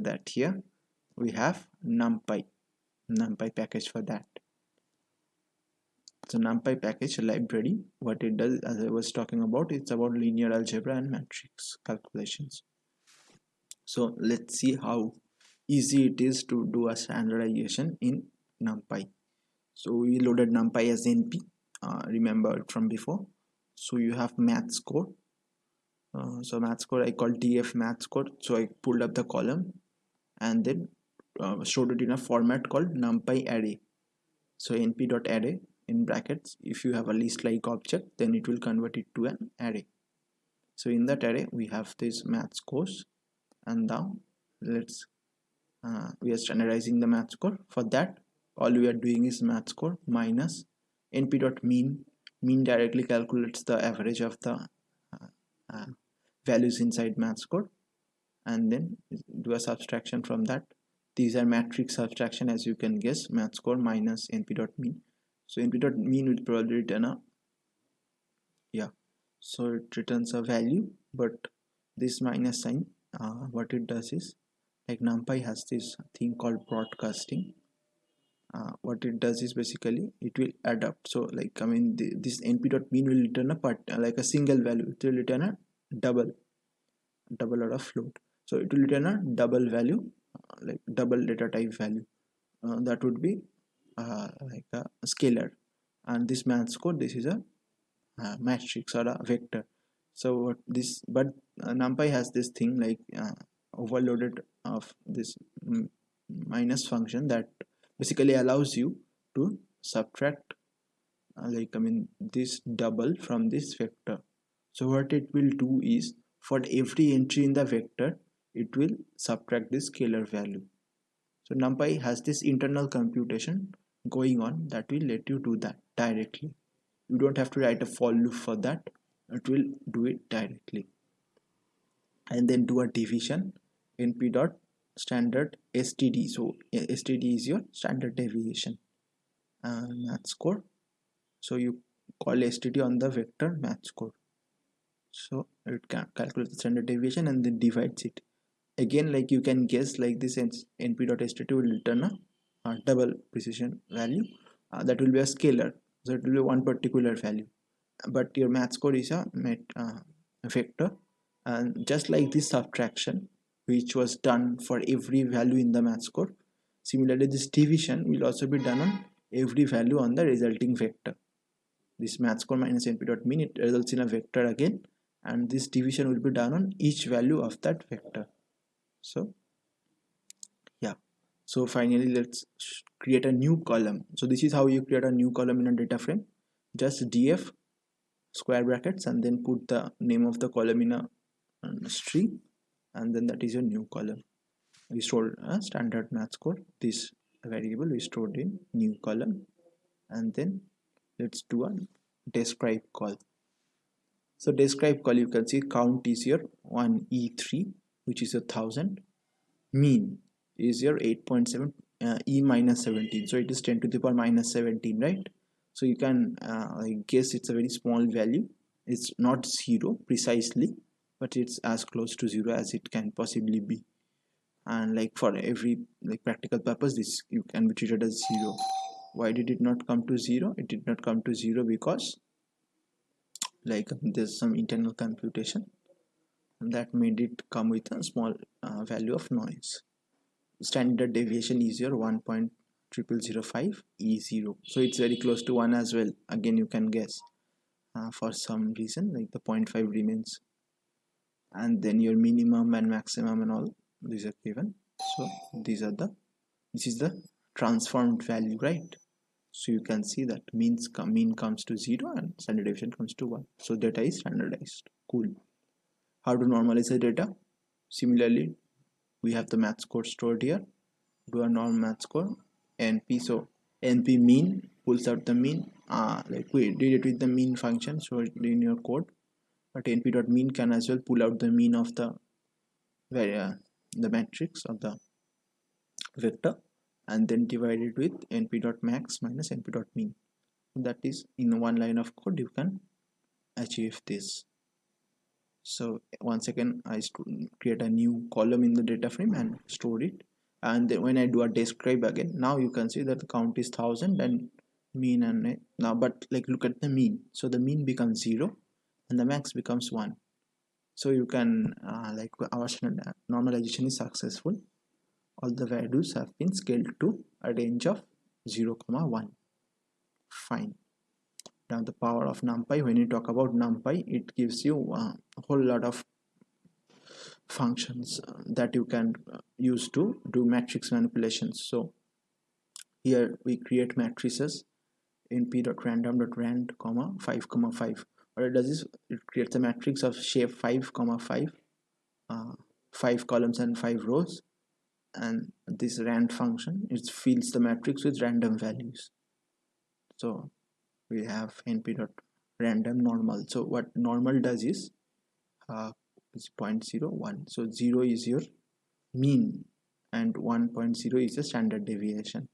that here we have Numpy package for that. So Numpy package library, what it does, as I was talking about, it's about linear algebra and matrix calculations. So let's see how easy it is to do a standardization in Numpy. So we loaded Numpy as NP, remember it from before. So you have maths code. So maths code I called df maths code. So I pulled up the column and then stored it in a format called numpy array. So np.array in brackets, if you have a list like object, then it will convert it to an array. So in that array we have this maths course, and now let's we are standardizing the maths code. For that, all we are doing is maths code minus np.mean. Mean directly calculates the average of the values inside maths code, and then do a subtraction from that. These are matrix subtraction, as you can guess. Maths code minus np.mean. So np.mean will probably return a so it returns a value, but this minus sign, what it does is, like Numpy has this thing called broadcasting. What it does is basically it will adapt. So like this np.mean will return a part like a single value. It will return a double out of float. So it will return a double value, like double data type value. That would be like a scalar, and this maths code, this is a matrix or a vector. So what this, but Numpy has this thing like overloaded of this minus function that basically allows you to subtract this double from this vector. So what it will do is, for every entry in the vector, it will subtract this scalar value. So Numpy has this internal computation going on that will let you do that directly. You don't have to write a for loop for that. It will do it directly. And then do a division, np dot standard std. So std is your standard deviation maths code. So you call std on the vector maths code. So it can calculate the standard deviation and then divides it. Again, like you can guess, like this np.std will return a double precision value that will be a scalar. So it will be one particular value, but your maths code is a vector. And just like this subtraction which was done for every value in the maths code, similarly this division will also be done on every value on the resulting vector. This maths code minus np.mean, it results in a vector again, and this division will be done on each value of that vector. So yeah, so finally let's create a new column. So this is how you create a new column in a data frame. Just df square brackets and then put the name of the column in a string, and then that is your new column. We stored a standard maths code. This variable we stored in new column, and then let's do a describe call. So describe call, you can see count is your 1e3, which is 1000. Mean is your 8.7 e minus 17, so it is 10 to the power minus 17, right? So you can I guess it's a very small value. It's not 0 precisely, but it's as close to 0 as it can possibly be. And like for every practical purpose, this you can be treated as 0. Why did it not come to 0? It did not come to 0 because there's some internal computation that made it come with a small value of noise. Standard deviation is your 1.0005 E0, so it's very close to 1 as well. Again, you can guess for some reason, like the 0.5 remains, and then your minimum and maximum and all these are given. So this is the transformed value, right? So you can see that mean comes to 0 and standard deviation comes to 1. So data is standardized. Cool. How to normalize the data? Similarly, we have the maths code stored here. Do a norm maths code np. So np mean pulls out the mean, like we did it with the mean function, so in your code. But np.mean can as well pull out the mean of the matrix of the vector, and then divide it with np.max minus np.mean. That is, in one line of code you can achieve this. So once again I create a new column in the data frame and store it, and then when I do a describe again, now you can see that the count is 1000 and mean and now, but like look at the mean. So the mean becomes 0 and the max becomes 1. So you can like our normalization is successful. All the values have been scaled to a range of 0, 1. Fine. Now the power of Numpy, when you talk about Numpy, it gives you a whole lot of functions that you can use to do matrix manipulations. So here we create matrices in p.random.rand, 5, 5. What it does is it creates a matrix of shape 5, 5, 5 columns and 5 rows, and this rand function, it fills the matrix with random values. So we have np.random normal. So what normal does is is 0.01. So 0 is your mean and 1.0 is a standard deviation.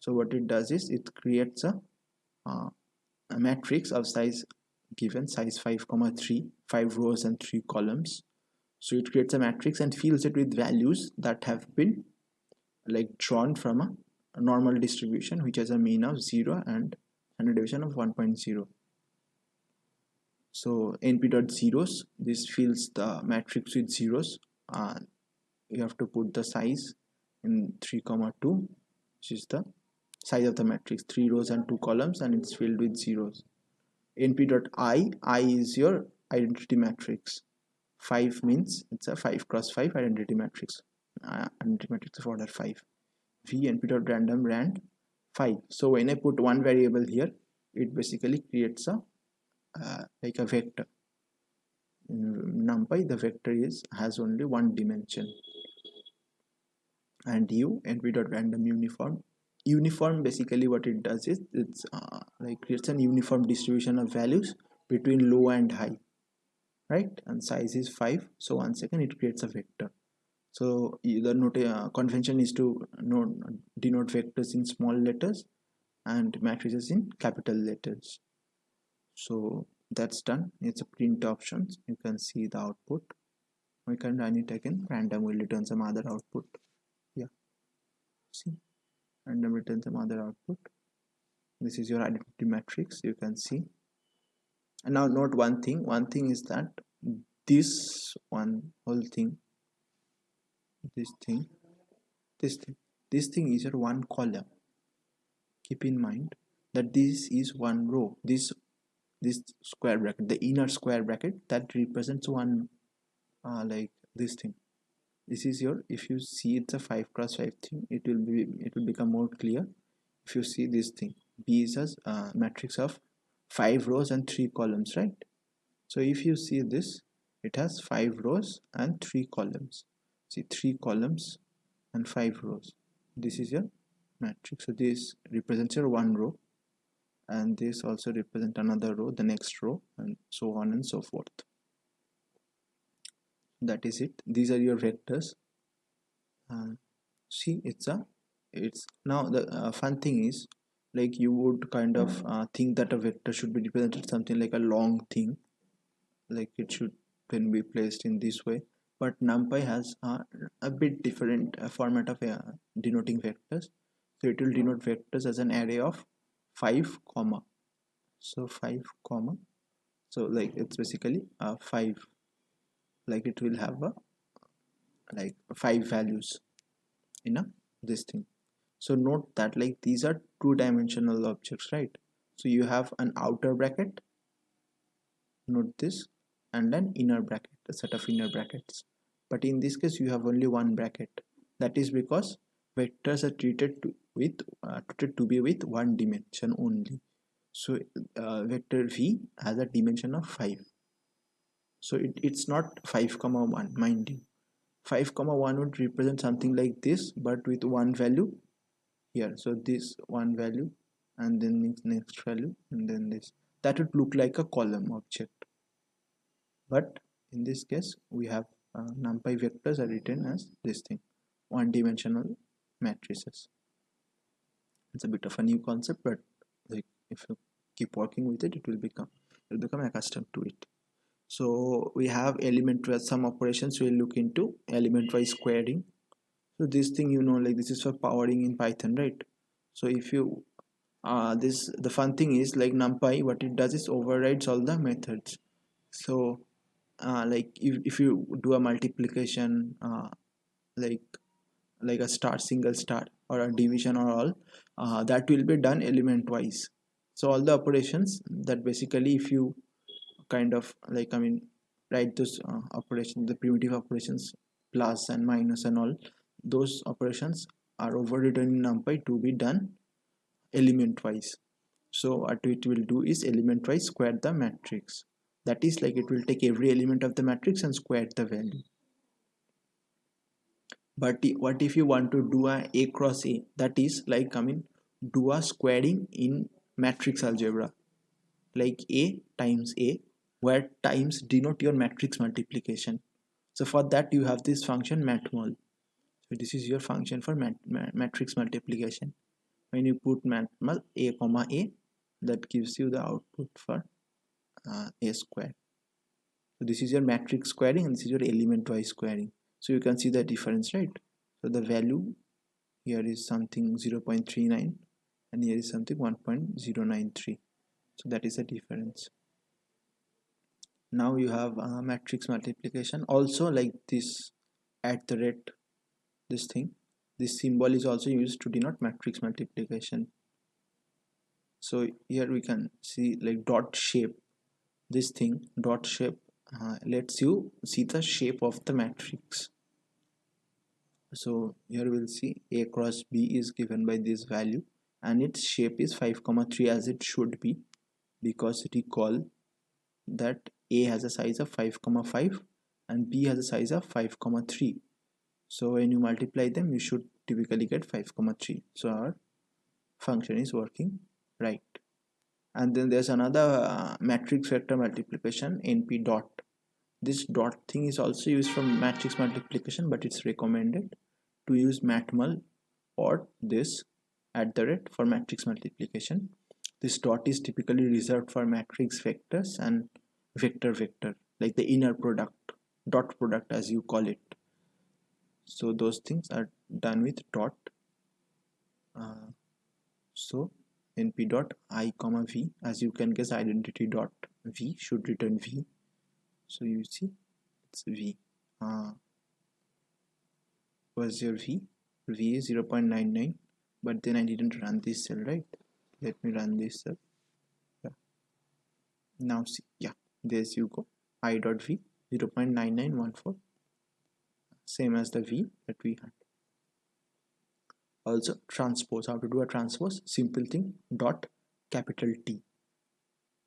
So what it does is it creates a matrix of size given size 5 3, 5 rows and 3 columns. So it creates a matrix and fills it with values that have been like drawn from a normal distribution which has a mean of 0 and standard deviation of 1.0. So np.zeros, this fills the matrix with zeros. You have to put the size in 3 2, which is the size of the matrix, 3 rows and 2 columns, and it's filled with zeros. np.I is your identity matrix. 5 means it's a 5 cross 5 identity matrix. Identity matrix of order 5. V np.random rand 5. So when I put one variable here, it basically creates a like a vector. In Numpy, the vector has only one dimension. And u np.random uniform basically what it does is it's like creates an uniform distribution of values between low and high, right? And size is 5. So once again it creates a vector. So the convention is to denote vectors in small letters and matrices in capital letters. So that's done. It's a print options. You can see the output. We can run it again. Random will return some other output. Yeah, see, random return some other output. This is your identity matrix. You can see. And now note one thing. One thing is that this one whole thing, this thing, this thing is your one column. Keep in mind that this is one row. This square bracket, the inner square bracket, that represents one like this thing. This is your, if you see it's a 5 cross 5 thing, it will become more clear. If you see this thing, B is a matrix of 5 rows and 3 columns, right? So if you see this, it has 5 rows and 3 columns. See, 3 columns and 5 rows. This is your matrix. So this represents your one row, and this also represents another row, the next row, and so on and so forth. That is it. These are your vectors. See, it's now the fun thing is, like, you would kind of think that a vector should be represented something like a long thing, like it should then be placed in this way. But NumPy has a bit different format of denoting vectors. So it will denote vectors as an array of 5 comma. So 5 comma. So like it's basically 5. Like it will have a like 5 values in this thing. So note that like these are two-dimensional objects, right? So you have an outer bracket, note this, and an inner bracket, a set of inner brackets. But in this case you have only one bracket. That is because vectors are treated to be with one dimension only. So vector v has a dimension of 5. So it's not 5 comma 1, mind you. 5 comma 1 would represent something like this, but with one value here. So this one value, and then next value, and then this. That would look like a column object. But in this case, we have NumPy vectors are written as this thing, one-dimensional matrices. It's a bit of a new concept, but like if you keep working with it, you'll become accustomed to it. So we have element wise, some operations we'll look into element wise squaring. So this thing, you know, like this is for powering in Python, right? So if you this the fun thing is like NumPy, what it does is overrides all the methods. So like if you do a multiplication, like a star, single star, or a division or all, that will be done element wise. So all the operations that basically, if you kind of like, I mean, write those operations, the primitive operations, plus and minus and all, those operations are overridden in NumPy to be done element wise. So what it will do is element wise square the matrix. That is like, it will take every element of the matrix and square the value. But what if you want to do a cross a, that is like, I mean, do a squaring in matrix algebra, like a times a, where times denote your matrix multiplication. So for that you have this function matmul. So this is your function for matrix multiplication. When you put matmul a comma a, that gives you the output for a square. So this is your matrix squaring and this is your element wise squaring. So you can see the difference, right? So the value here is something 0.39 and here is something 1.093. So that is the difference. Now you have matrix multiplication also, like this at the rate, this thing, this symbol is also used to denote matrix multiplication. So here we can see like dot shape, this thing dot shape lets you see the shape of the matrix. So here we'll see a cross b is given by this value and its shape is 5,3 as it should be, because recall that a has a size of 5,5 and b has a size of 5,3. So when you multiply them you should typically get 5,3. So our function is working right. And then there's another matrix vector multiplication, np dot. This dot thing is also used for matrix multiplication, but it's recommended to use matmul or this at the rate for matrix multiplication. This dot is typically reserved for matrix vectors and vector, like the inner product, dot product as you call it. So those things are done with dot. So np dot I comma v, as you can guess, identity dot v should return v. So you see it's v. Was your v? V is 0.99, but then I didn't run this cell, right? Let me run this cell. Yeah. Now see, yeah, there's you go. I dot v 0.9914, same as the v that we had. Also transpose, how to do a transpose? Simple thing, dot capital T,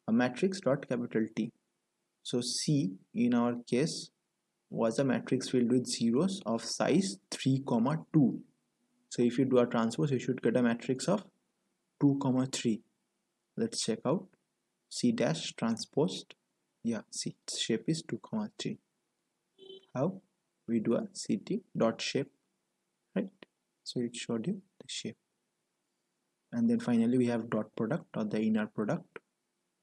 a matrix dot capital T. So C in our case was a matrix filled with zeros of size 3, 2. So if you do a transpose you should get a matrix of 2, 3. Let's check out C dash transposed. Yeah, see, its shape is 2, 3. How? We do a ct dot shape, right? So it showed you the shape. And then finally we have dot product or the inner product,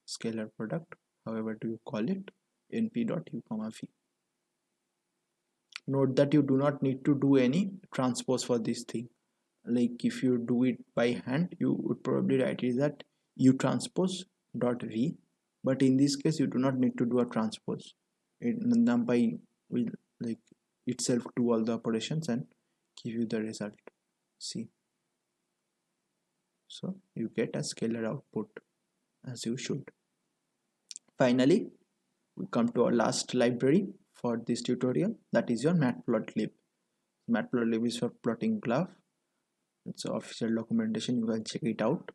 scalar product, however do you call it, np dot u comma v. Note that you do not need to do any transpose for this thing. Like if you do it by hand you would probably write it that u transpose dot v, but in this case you do not need to do a transpose. NumPy will like itself do all the operations and give you the result. See, so you get a scalar output as you should. Finally we come to our last library for this tutorial, that is your Matplotlib. Matplotlib is for plotting graph. It's official documentation, you can check it out.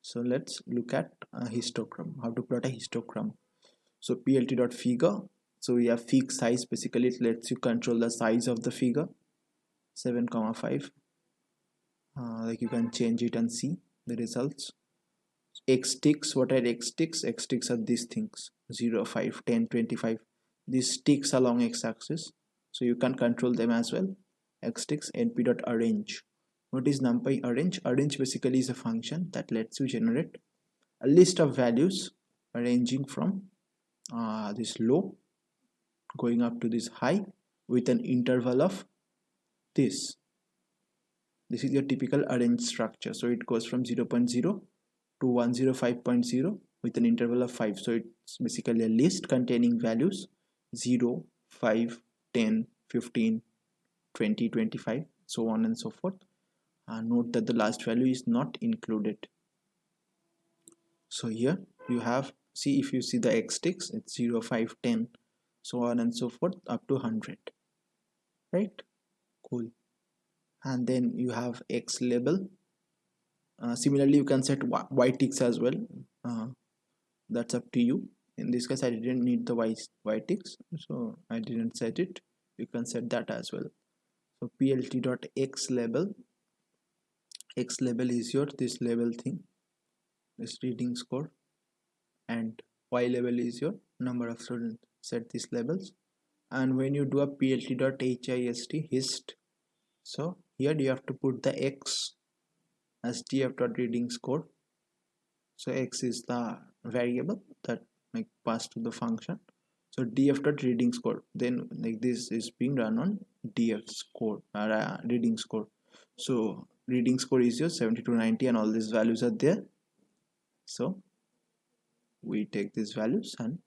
So let's look at a histogram, how to plot a histogram. So plt.figure, so we have fig size, basically it lets you control the size of the figure, 7,5. Like you can change it and see the results. X ticks, what are X ticks? X ticks are these things, 0, 5, 10, 25. These ticks along x-axis, so you can control them as well. X ticks, np.arrange. What is NumPy arrange? Arrange basically is a function that lets you generate a list of values ranging from this low going up to this high with an interval of this. This is your typical arrange structure. So it goes from 0.0 to 105.0 with an interval of 5. So it's basically a list containing values 0, 5, 10, 15, 20, 25, so on and so forth. Note that the last value is not included. So here you have, see, if you see the x ticks, it's 0, 5, 10, so on and so forth up to 100, right? Cool. And then you have x label. Similarly, you can set y ticks as well. That's up to you. In this case, I didn't need the y ticks, so I didn't set it. You can set that as well. So plt.x label, x label is your this label thing, this reading score, and y label is your number of students. Set these labels, and when you do a plt.hist, so here you have to put the x as df.reading score. So x is the variable that like passed to the function. So df.reading score, then like this is being run on df score or reading score. So reading score is your 70 to 90 and all these values are there. So we take these values and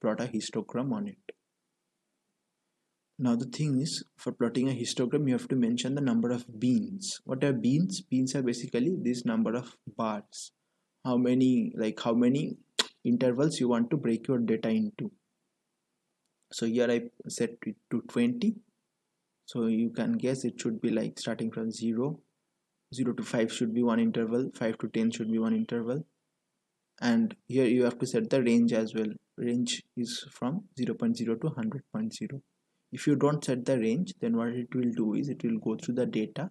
plot a histogram on it. Now the thing is, for plotting a histogram, you have to mention the number of beans. What are beans? Beans are basically this number of bars. How many intervals you want to break your data into. So here I set it to 20. So you can guess it should be like starting from 0 to 5 should be one interval, 5 to 10 should be one interval, and here you have to set the range as well. Range is from 0.0 to 100.0. If you don't set the range, then what it will do is it will go through the data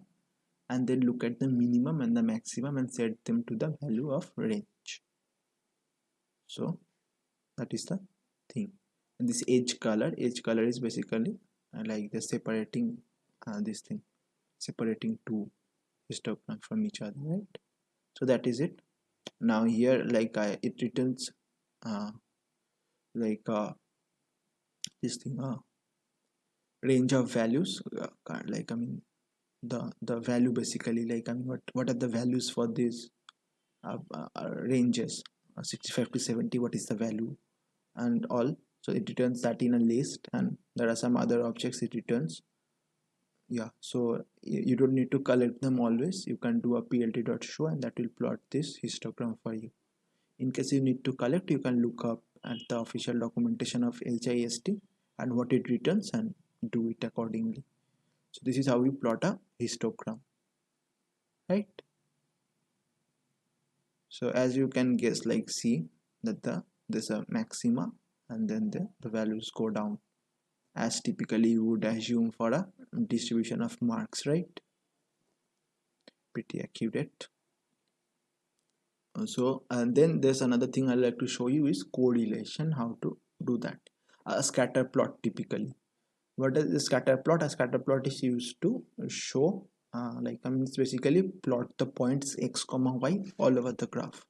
and then look at the minimum and the maximum and set them to the value of range. So that is the thing. And this edge color is basically like the separating this thing, separating two histogram from each other, right? So that is it. Now here like it returns like this thing range of values, like I mean the value basically, like I mean what are the values for these ranges, 65 to 70, what is the value and all. So it returns that in a list, and there are some other objects it returns. Yeah, so you don't need to collect them always. You can do a plt.show and that will plot this histogram for you. In case you need to collect, you can look up at the official documentation of HIST and what it returns and do it accordingly. So this is how we plot a histogram, right? So as you can guess, like see that there's a maxima and then the values go down as typically you would assume for a distribution of marks, right? Pretty accurate. So and then there's another thing I'd like to show you is correlation, how to do that. A scatter plot typically. What is a scatter plot? A scatter plot is used to show like I mean it's basically plot the points x comma y all over the graph,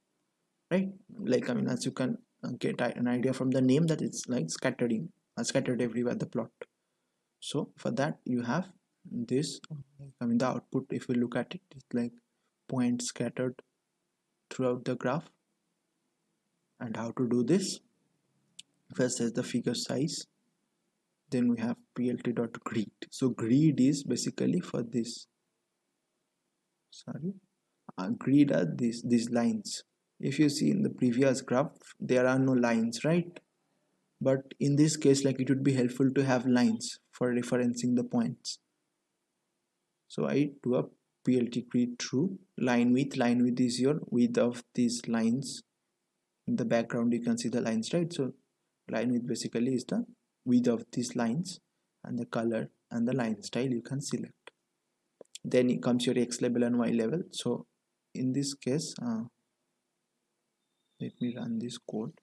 right? Like I mean as you can get an idea from the name that it's like scattering, scattered everywhere the plot. So for that you have this, I mean the output, if you look at it, it's like points scattered throughout the graph. And how to do this? First is the figure size, then we have plt.grid. So grid is basically for this, sorry, grid are these lines. If you see in the previous graph there are no lines, right? But in this case, like it would be helpful to have lines for referencing the points. So I do a plt grid true. Line width is your width of these lines. In the background you can see the lines, right? So line width basically is the width of these lines, and the color and the line style you can select. Then it comes your x label and y label. So in this case let me run this code.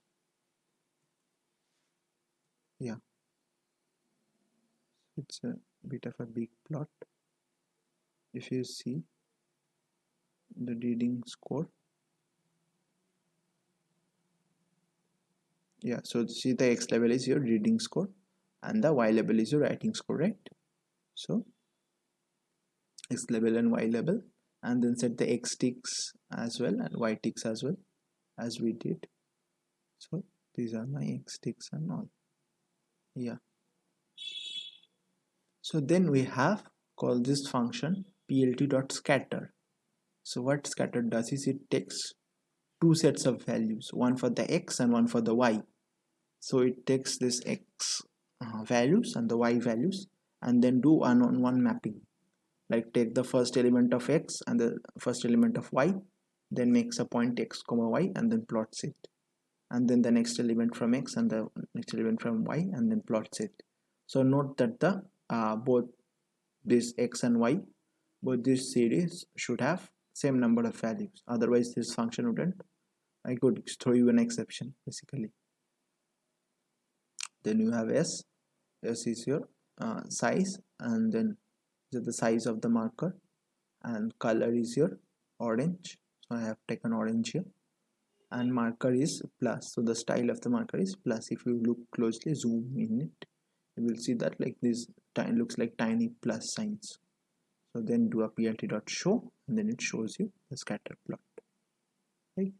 Yeah, it's a bit of a big plot. If you see the reading score, Yeah, so see, the X level is your reading score and the Y level is your writing score, right? So X level and Y level, and then set the X ticks as well and Y ticks as well as we did. So these are my X ticks and all. Yeah. So then we have called this function plt.scatter. So what scatter does is it takes two sets of values, one for the X and one for the Y. So it takes this X values and the Y values and then do one-on-one mapping. Like take the first element of X and the first element of Y, then makes a point X comma Y and then plots it. And then the next element from X and the next element from Y and then plots it. So note that the both this X and Y, both this series should have same number of values. Otherwise this function wouldn't. I could throw you an exception basically. Then you have S. S is your size, and then the size of the marker, and color is your orange. So I have taken orange here, and marker is plus. So the style of the marker is plus. If you look closely, zoom in it, you will see that like this looks like tiny plus signs. So then do a plt.show, and then it shows you the scatter plot. Right?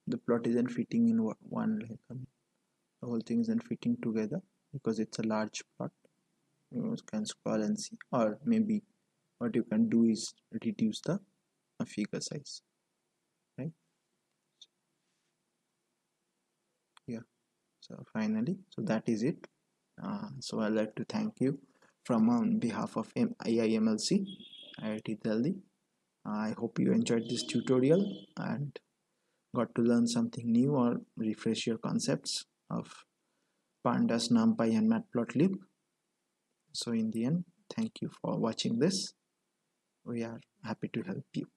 The plot isn't fitting in one, like the whole thing isn't fitting together because it's a large plot. You can scroll and see, or maybe what you can do is reduce the figure size, right? Yeah. So finally, so that is it. So I'd like to thank you from on behalf of AIMLC, IIT Delhi. I hope you enjoyed this tutorial and got to learn something new or refresh your concepts of pandas, numpy, and matplotlib. So in the end, thank you for watching this. We are happy to help you.